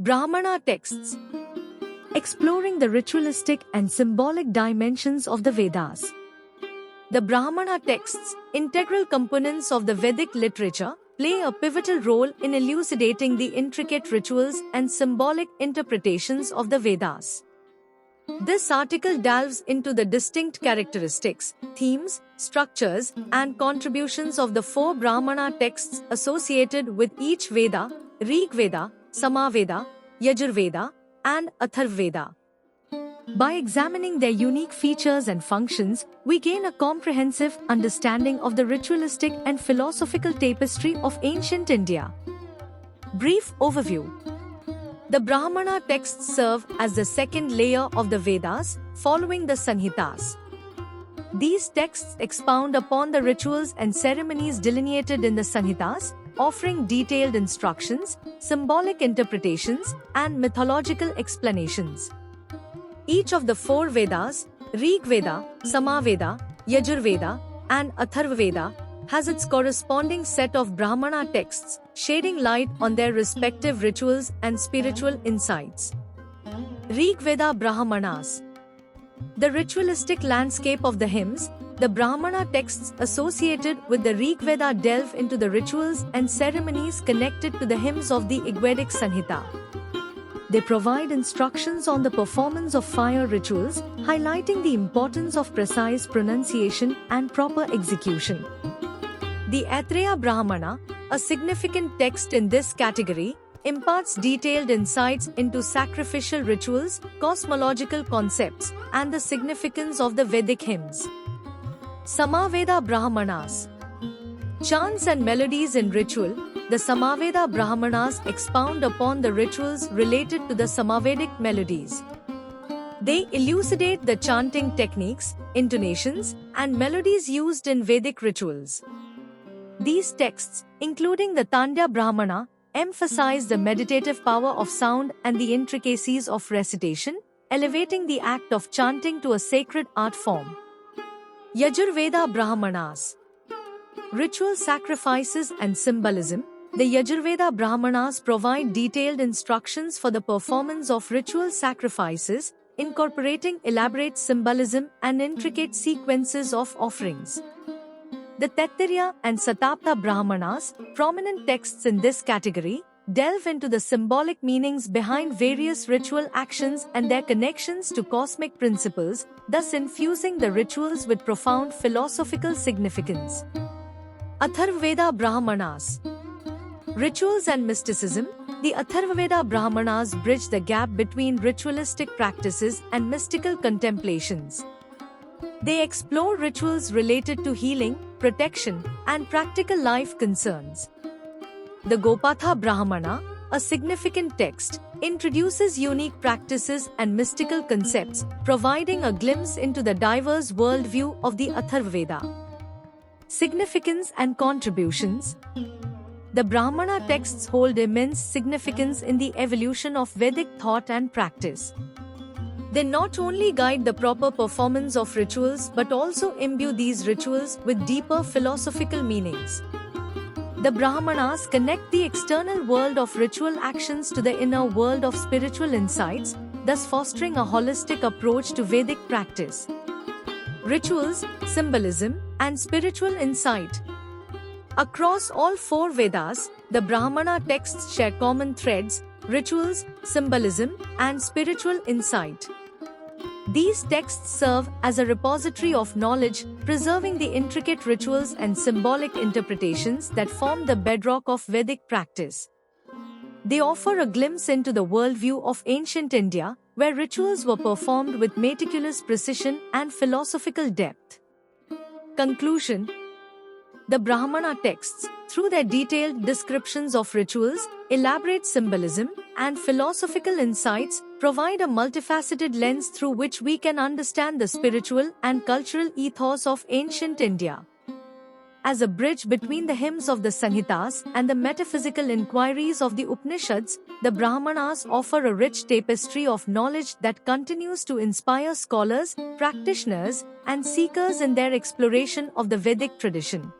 Brahmana texts, exploring the ritualistic and symbolic dimensions of the Vedas. The Brahmana texts, integral components of the Vedic literature, play a pivotal role in elucidating the intricate rituals and symbolic interpretations of the Vedas. This article delves into the distinct characteristics, themes, structures, and contributions of the four Brahmana texts associated with each Veda: Rig Veda, Samaveda, Yajurveda, and Atharvaveda. By examining their unique features and functions, we gain a comprehensive understanding of the ritualistic and philosophical tapestry of ancient India. Brief overview. The Brahmana texts serve as the second layer of the Vedas, following the Samhitas. These texts expound upon the rituals and ceremonies delineated in the Samhitas, offering detailed instructions, symbolic interpretations, and mythological explanations. Each of the four Vedas, Rig Veda, Samaveda, Yajurveda, and Atharvaveda, has its corresponding set of Brahmana texts, shedding light on their respective rituals and spiritual insights. Rig Veda Brahmanas. The ritualistic landscape of the hymns, the Brahmana texts associated with the Rig Veda delve into the rituals and ceremonies connected to the hymns of the Rigvedic Samhita. They provide instructions on the performance of fire rituals, highlighting the importance of precise pronunciation and proper execution. The Aitreya Brahmana, a significant text in this category, imparts detailed insights into sacrificial rituals, cosmological concepts, and the significance of the Vedic hymns. Samaveda Brahmanas. Chants and melodies in ritual, the Samaveda Brahmanas expound upon the rituals related to the Samavedic melodies. They elucidate the chanting techniques, intonations, and melodies used in Vedic rituals. These texts, including the Tandya Brahmana, emphasize the meditative power of sound and the intricacies of recitation, elevating the act of chanting to a sacred art form. Yajurveda Brahmanas. Ritual sacrifices and symbolism. The Yajurveda Brahmanas provide detailed instructions for the performance of ritual sacrifices, incorporating elaborate symbolism and intricate sequences of offerings. The Taittiriya and Satapta Brahmanas, prominent texts in this category, delve into the symbolic meanings behind various ritual actions and their connections to cosmic principles, thus infusing the rituals with profound philosophical significance. Atharvaveda Brahmanas. Rituals and mysticism. The Atharvaveda Brahmanas bridge the gap between ritualistic practices and mystical contemplations. They explore rituals related to healing, protection, and practical life concerns. The Gopatha Brahmana, a significant text, introduces unique practices and mystical concepts, providing a glimpse into the diverse worldview of the Atharvaveda. Significance and contributions. The Brahmana texts hold immense significance in the evolution of Vedic thought and practice. They not only guide the proper performance of rituals but also imbue these rituals with deeper philosophical meanings. The Brahmanas connect the external world of ritual actions to the inner world of spiritual insights, thus fostering a holistic approach to Vedic practice. Rituals, symbolism, and spiritual insight. Across all four Vedas, the Brahmana texts share common threads: rituals, symbolism, and spiritual insight. These texts serve as a repository of knowledge, preserving the intricate rituals and symbolic interpretations that form the bedrock of Vedic practice. They offer a glimpse into the worldview of ancient India, where rituals were performed with meticulous precision and philosophical depth. Conclusion. The Brahmana texts, through their detailed descriptions of rituals, elaborate symbolism, and philosophical insights, provide a multifaceted lens through which we can understand the spiritual and cultural ethos of ancient India. As a bridge between the hymns of the Samhitas and the metaphysical inquiries of the Upanishads, the Brahmanas offer a rich tapestry of knowledge that continues to inspire scholars, practitioners, and seekers in their exploration of the Vedic tradition.